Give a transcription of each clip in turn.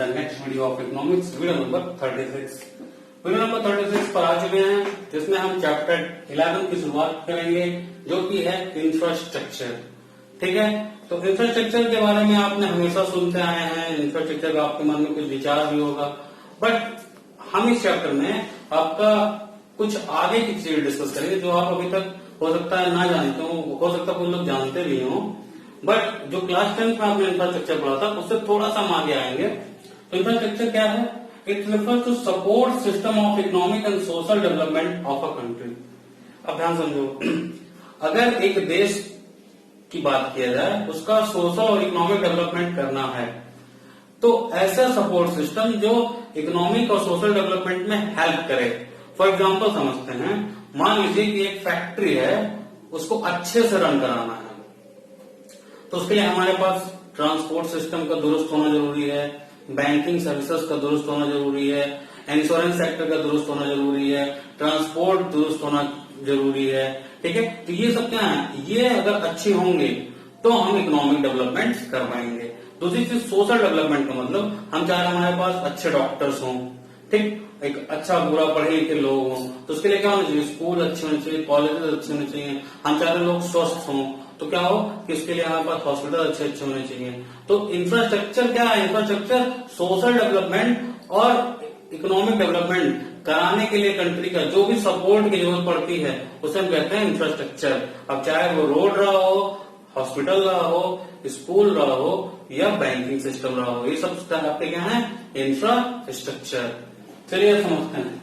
The next video of economics, video number 36। Video number 36 पर आ चुके हैं, जिसमें हम चैप्टर 11 की शुरुआत करेंगे, जो कि है इंफ्रास्ट्रक्चर। ठीक है, तो इंफ्रास्ट्रक्चर के बारे में आपने हमेशा सुनते आए हैं, इंफ्रास्ट्रक्चर का आपके मन में कुछ विचार भी होगा, बट हम इस चैप्टर में आपका कुछ आगे की चीजें डिस्कस करेंगे जो आप अभी तक हो सकता है ना जानते हो सकता है कुछ लोग जानते भी हो, बट जो क्लास 10 में आपने इंफ्रास्ट्रक्चर पढ़ा था उससे थोड़ा सा हम आगे आएंगे। तो इंफ्रास्ट्रक्चर क्या है? It refers to support system of economic and social development of a country. अब ध्यान समझो, अगर एक देश की बात किया जाए, उसका सोशल और इकोनॉमिक डेवलपमेंट करना है, तो ऐसा सपोर्ट सिस्टम जो इकोनॉमिक और सोशल डेवलपमेंट में हेल्प करे। फॉर एग्जाम्पल समझते हैं, मान लीजिए कि एक फैक्ट्री है, उसको अच्छे से रन कराना है, तो उसके लिए हमारे पास ट्रांसपोर्ट सिस्टम का दुरुस्त होना जरूरी है, बैंकिंग सर्विसेज का दुरुस्त होना जरूरी है, इंश्योरेंस सेक्टर का दुरुस्त होना जरूरी है, ट्रांसपोर्ट दुरुस्त होना जरूरी है। ठीक है, तो ये सब क्या है, ये अगर अच्छे होंगे तो हम इकोनॉमिक डेवलपमेंट कर पाएंगे। दूसरी चीज सोशल डेवलपमेंट का मतलब, हम चाह रहे हैं हमारे पास अच्छे डॉक्टर्स हों, ठीक, एक अच्छा पूरा पढ़े लिखे लोग हों, तो उसके लिए क्या होना चाहिए, स्कूल अच्छे होने चाहिए, कॉलेजेस अच्छे होने चाहिए। हम चाह रहे लोग स्वस्थ हों, तो क्या हो कि इसके लिए हमारे पास हॉस्पिटल अच्छे अच्छे होने चाहिए। तो इंफ्रास्ट्रक्चर क्या है? इंफ्रास्ट्रक्चर सोशल डेवलपमेंट और इकोनॉमिक डेवलपमेंट कराने के लिए कंट्री का जो भी सपोर्ट की जरूरत पड़ती है, उसे हम कहते हैं इंफ्रास्ट्रक्चर। अब चाहे वो रोड रहा हो, हॉस्पिटल रहा हो, स्कूल रहा हो या बैंकिंग सिस्टम रहा हो, ये सब आपके क्या है? इंफ्रास्ट्रक्चर। चलिए समझते हैं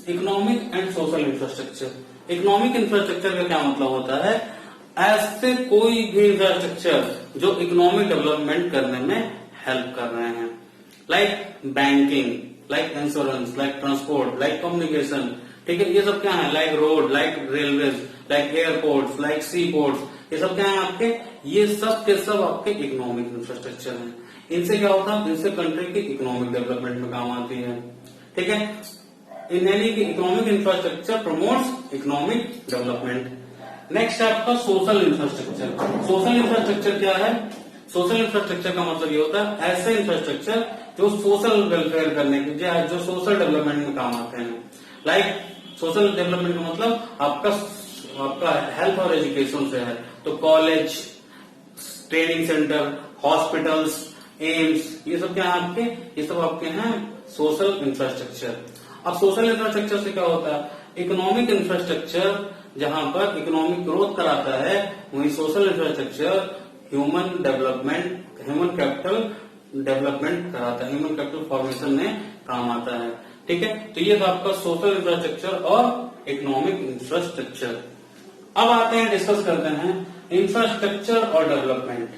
economic and social infrastructure. Economic infrastructure का क्या मतलब होता है? ऐसे कोई भी इंफ्रास्ट्रक्चर जो इकोनॉमिक डेवलपमेंट करने में हेल्प कर रहे हैं, like banking, like insurance, like transport, like communication. ठीक है, ये सब क्या है? Like road, like railways, like airports, like sea ports, ये सब क्या है आपके? ये सब के सब आपके इकोनॉमिक इंफ्रास्ट्रक्चर हैं। इनसे क्या होता है? इनसे कंट्री की इकोनॉमिक डेवलपमेंट में काम आती है। ठीक है, यानी कि economic infrastructure promotes economic development. Next है आपका सोशल इंफ्रास्ट्रक्चर। सोशल इंफ्रास्ट्रक्चर क्या है? सोशल इंफ्रास्ट्रक्चर का मतलब ये होता है ऐसे इंफ्रास्ट्रक्चर जो सोशल वेलफेयर करने के, जो सोशल डेवलपमेंट में काम आते हैं। लाइक सोशल डेवलपमेंट का मतलब आपका हेल्थ और एजुकेशन से है, तो college, training centre, hospitals, AIIMS, ये सब क्या है आपके? ये सब आपके हैं सोशल इंफ्रास्ट्रक्चर। अब सोशल इंफ्रास्ट्रक्चर से क्या होता है? इकोनॉमिक इंफ्रास्ट्रक्चर जहां पर इकोनॉमिक ग्रोथ कराता है, वही social infrastructure human development, human capital development कराता है, ह्यूमन कैपिटल फॉर्मेशन में काम आता है। ठीक है, तो ये था आपका सोशल इंफ्रास्ट्रक्चर और इकोनॉमिक इंफ्रास्ट्रक्चर। अब आते हैं, डिस्कस करते हैं इंफ्रास्ट्रक्चर और डेवलपमेंट।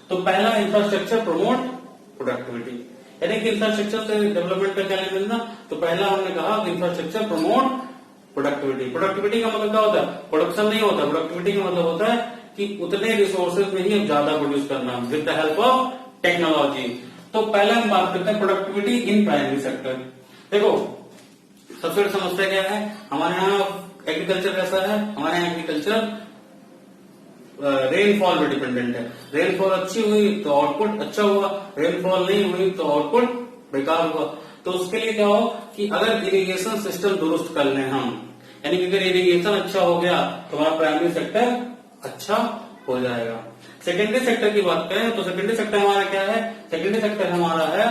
तो पहला, इंफ्रास्ट्रक्चर प्रमोट प्रोडक्टिविटी, यानी कि इंफ्रास्ट्रक्चर से डेवलपमेंट का क्या लेना। तो पहला हमने कहा कि इंफ्रास्ट्रक्चर प्रमोट प्रोडक्टिविटी। प्रोडक्टिविटी का मतलब क्या होता है? प्रोडक्शन नहीं होता, प्रोडक्टिविटी का मतलब होता है कि उतने रिसोर्सेज में ही ज्यादा प्रोड्यूस करना with the help of technology. तो पहले हम बात करते हैं प्रोडक्टिविटी इन प्राइमरी सेक्टर। देखो, सबसे बड़ी समस्या क्या है हमारे यहाँ? एग्रीकल्चर कैसा है? हमारे यहाँ एग्रीकल्चर रेनफॉल पे डिपेंडेंट है। रेनफॉल अच्छी हुई तो आउटपुट अच्छा हुआ, रेनफॉल नहीं हुई तो आउटपुट बेकार हुआ। तो उसके लिए क्या हो कि अगर इरिगेशन सिस्टम दुरुस्त कर लें हम, यानी कि अगर इरिगेशन अच्छा हो गया तो हमारा प्राइमरी सेक्टर अच्छा हो जाएगा। सेकेंडरी सेक्टर की बात करें तो सेकेंडरी सेक्टर हमारा क्या है? सेकेंडरी सेक्टर हमारा है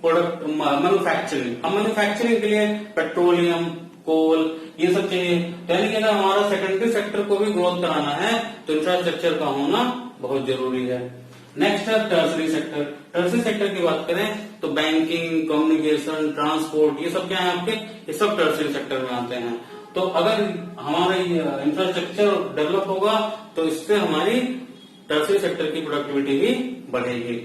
प्रोडक्ट मैन्युफैक्चरिंग। हम मैन्युफैक्चरिंग के लिए पेट्रोलियम, कोल, ये सब चाहिए। यानी कि अगर हमारा सेकेंडरी सेक्टर को भी ग्रोथ कराना है तो इंफ्रास्ट्रक्चर का होना बहुत जरूरी है। नेक्स्ट है टर्सरी सेक्टर। टर्सरी सेक्टर की बात करें तो बैंकिंग, कम्युनिकेशन, ट्रांसपोर्ट, ये सब क्या है आपके? ये सब टर्सरी सेक्टर में आते हैं। तो अगर हमारा इंफ्रास्ट्रक्चर डेवलप होगा तो इससे हमारी टर्सरी सेक्टर की प्रोडक्टिविटी भी बढ़ेगी।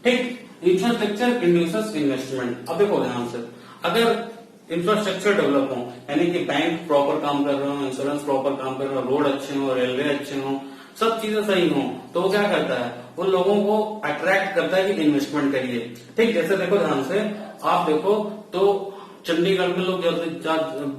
ठीक, इंफ्रास्ट्रक्चर इंड्यूसेस इन्वेस्टमेंट। अब देखो ध्यान से, अगर इंफ्रास्ट्रक्चर डेवलप हो, यानी कि बैंक प्रॉपर काम कर रहे हो, इंश्योरेंस प्रॉपर काम कर रहे हो, रोड अच्छे हो, रेलवे अच्छे हो, सब चीजें सही हो, तो वो क्या करता है? उन लोगों को अट्रैक्ट करता है कि इन्वेस्टमेंट करिए। ठीक, जैसे देखो ध्यान से, आप देखो तो चंडीगढ़ में लोग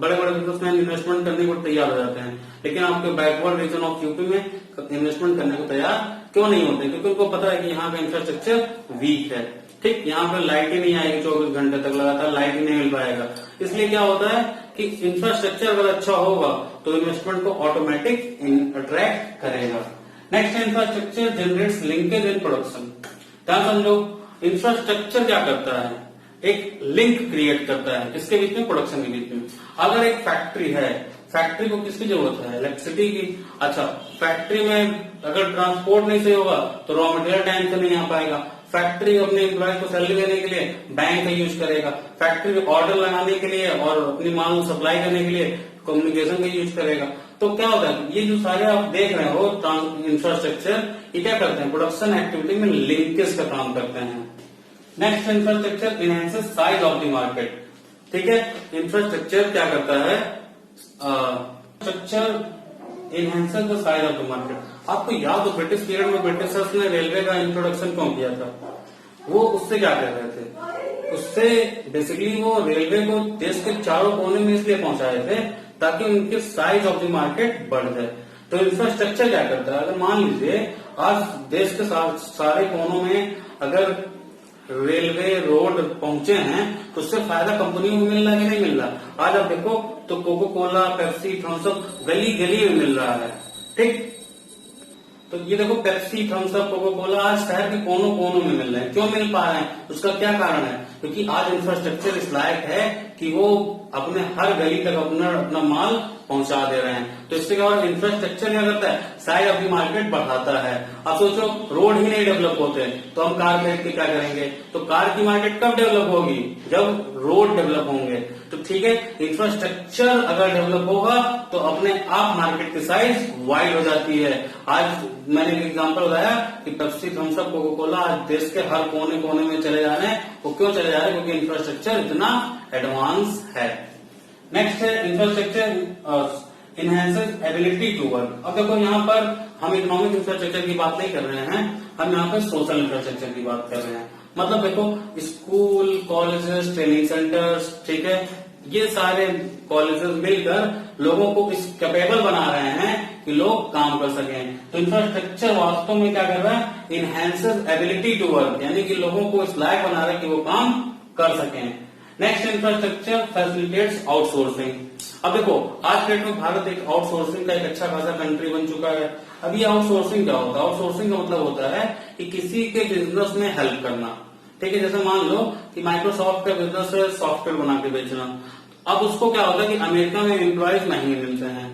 बड़े बड़े बिजनेसमैन इन्वेस्टमेंट करने को तैयार हो जाते हैं, लेकिन आपके बैकवर्ड रीजन ऑफ यूपी में इन्वेस्टमेंट करने को तैयार क्यों नहीं होते? क्योंकि उनको पता है कि यहाँ का इंफ्रास्ट्रक्चर वीक है। ठीक, यहाँ पे लाइट ही नहीं आएगी 24 घंटे तक, लगातार लाइट ही नहीं मिल पाएगा। इसलिए क्या होता है कि इंफ्रास्ट्रक्चर अगर अच्छा होगा तो इन्वेस्टमेंट को ऑटोमेटिक अट्रैक्ट करेगा। नेक्स्ट है infrastructure generates linkage in production. ध्यान समझो, इंफ्रास्ट्रक्चर क्या करता है, एक लिंक क्रिएट करता है किसके बीच में, प्रोडक्शन के बीच में। अगर एक फैक्ट्री है, फैक्ट्री को किसकी जरूरत है, इलेक्ट्रिसिटी की। अच्छा, फैक्ट्री में अगर ट्रांसपोर्ट नहीं सही होगा तो रॉ मटेरियल टाइम से नहीं आ पाएगा। फैक्ट्री अपने एम्प्लॉय को सैलरी देने के लिए बैंक का यूज करेगा। फैक्ट्री में ऑर्डर लगाने के लिए और अपनी माल सप्लाई करने के लिए कम्युनिकेशन का यूज करेगा। तो क्या होता है, ये जो सारे आप देख रहे हो इंफ्रास्ट्रक्चर, ये क्या करते हैं, प्रोडक्शन एक्टिविटी में लिंकेज का काम करते हैं। Next infrastructure enhances size of the market. ठीक है, इंफ्रास्ट्रक्चर क्या करता है, structure enhances the size of the market. आपको याद हो ब्रिटिश पीरियड में ब्रिटिशर्स ने रेलवे का इंट्रोडक्शन क्यों किया था, वो उससे क्या कर रहे थे, उससे बेसिकली वो रेलवे को देश के चारों कोने में इसलिए पहुंचाए थे ताकि उनके साइज ऑफ द मार्केट बढ़ जाए। तो इंफ्रास्ट्रक्चर क्या करता है, अगर मान लीजिए आज देश के सारे कोनों में अगर रेलवे रोड पहुंचे हैं तो उससे फायदा कंपनियों को मिल रहा है कि नहीं मिल रहा। आज आप देखो तो Coca Cola, Pepsi, Thums Up गली गली में मिल रहा है। ठीक, तो ये देखो Pepsi, Thums Up, Coca Cola आज शहर के कोनों कोनों में मिल रहे हैं। क्यों मिल पा रहे हैं, उसका क्या कारण है, क्योंकि आज इंफ्रास्ट्रक्चर इस लायक है कि वो अपने हर गली तक अपना माल पहुंचा दे रहे हैं। तो इससे क्या होगा, इंफ्रास्ट्रक्चर क्या करता है, साइज ऑफ द मार्केट बढ़ाता है। अब सोचो रोड ही नहीं डेवलप होते तो हम कार खरीद के क्या करेंगे, तो कार की मार्केट कब डेवलप होगी, जब रोड डेवलप होंगे। तो ठीक है, इंफ्रास्ट्रक्चर अगर डेवलप होगा तो अपने आप मार्केट की साइज वाइड हो जाती है। आज मैंने एक एग्जांपल बताया कि Pepsi, Thums Up, Coca Cola आज देश के हर कोने कोने में चले जा रहे हैं। वो क्यों चले जा रहे हैं, क्योंकि इंफ्रास्ट्रक्चर इतना एडवांस है। नेक्स्ट है infrastructure enhances ability to work. अब देखो यहाँ पर हम इकोनॉमिक इंफ्रास्ट्रक्चर की बात नहीं कर रहे हैं, हम यहाँ पर सोशल इंफ्रास्ट्रक्चर की बात कर रहे हैं। मतलब देखो स्कूल, कॉलेजेस, ट्रेनिंग सेंटर्स, ठीक है, ये सारे कॉलेजेस मिलकर लोगों को इस कैपेबल बना रहे हैं कि लोग काम कर सकें। तो इंफ्रास्ट्रक्चर वास्तव में क्या कर रहा है, इनहेंसेस एबिलिटी टू वर्क, यानी कि लोगों को इस लायक बना रहा है कि वो काम कर सकें। Next infrastructure facilitates outsourcing. अब देखो आज के डेट में भारत एक आउटसोर्सिंग का एक अच्छा खासा कंट्री बन चुका है। अब ये आउटसोर्सिंग क्या होता है, आउटसोर्सिंग का मतलब होता है कि किसी के बिजनेस में हेल्प करना। ठीक है, जैसे मान लो कि माइक्रोसॉफ्ट का बिजनेस है सॉफ्टवेयर बना के बेचना। अब उसको क्या होता है कि अमेरिका में एम्प्लॉयज महंगे मिलते हैं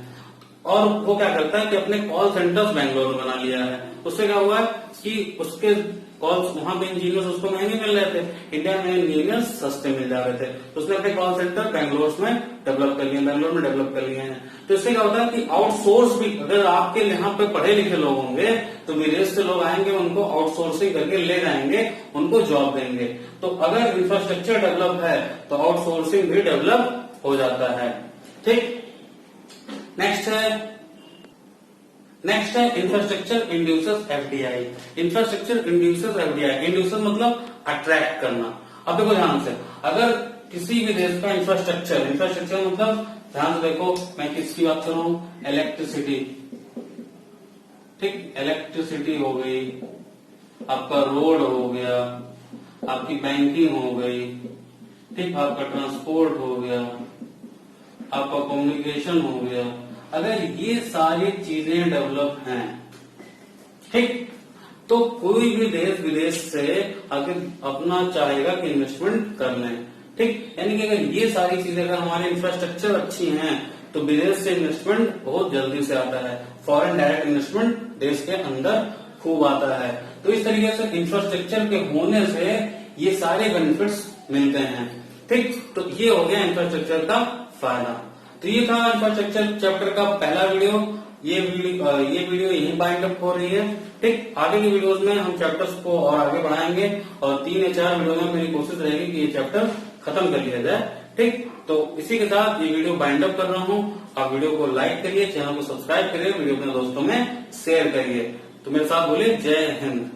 और वो क्या करता है कि अपने कॉल सेंटर्स बैंगलोर में बना लिया है। उससे क्या हुआ कि उसके कॉल्स वहां पे इंजीनियर्स उसको महंगे मिल रहे थे, इंडिया में इंजीनियर्स सस्ते मिल जा रहे थे। तो उसने अपने कॉल सेंटर बैंगलोर में डेवलप कर लिए, बैंगलोर में डेवलप कर लिए हैं। तो इससे क्या होता है कि आउटसोर्स भी, अगर आपके यहाँ पे पढ़े लिखे लोग होंगे तो विदेश से लोग आएंगे, उनको आउटसोर्सिंग करके ले जाएंगे, उनको जॉब देंगे। तो अगर इंफ्रास्ट्रक्चर डेवलप है तो आउटसोर्सिंग भी डेवलप हो जाता है। ठीक, नेक्स्ट है infrastructure induces FDI. Infrastructure induces FDI, induces मतलब अट्रैक्ट करना। अब देखो ध्यान से, अगर किसी भी देश का इंफ्रास्ट्रक्चर मतलब ध्यान से देखो, मैं किसकी बात कर रहा हूं, इलेक्ट्रिसिटी। ठीक, इलेक्ट्रिसिटी हो गई, आपका रोड हो गया, आपकी बैंकिंग हो गई, ठीक, आपका ट्रांसपोर्ट हो गया, आपका कम्युनिकेशन हो गया। अगर ये सारी चीजें डेवलप हैं, ठीक, तो कोई भी देश विदेश से अगर अपना चाहेगा कि इन्वेस्टमेंट कर लें। ठीक, यानी कि अगर ये सारी चीजें, अगर हमारे इंफ्रास्ट्रक्चर अच्छी हैं तो विदेश से इन्वेस्टमेंट बहुत जल्दी से आता है। फॉरेन डायरेक्ट इन्वेस्टमेंट देश के अंदर खूब आता है। तो इस तरीके से इंफ्रास्ट्रक्चर के होने से ये सारे बेनिफिट्स मिलते हैं। ठीक, तो ये हो गया इंफ्रास्ट्रक्चर का फायदा। तो ये था इंफ्रास्ट्रक्चर चैप्टर का पहला वीडियो। ये वीडियो यही बाइंड अप हो रही है। ठीक, आगे की वीडियोस में हम चैप्टर्स को और आगे बढ़ाएंगे और 3 या 4 वीडियो में मेरी कोशिश रहेगी कि ये चैप्टर खत्म कर लिया जाए। ठीक, तो इसी के साथ ये वीडियो बाइंड अप कर रहा हूँ। आप वीडियो को लाइक करिए, चैनल को सब्सक्राइब करिए, वीडियो अपने दोस्तों में शेयर करिए। तो मेरे साथ बोलिए जय हिंद।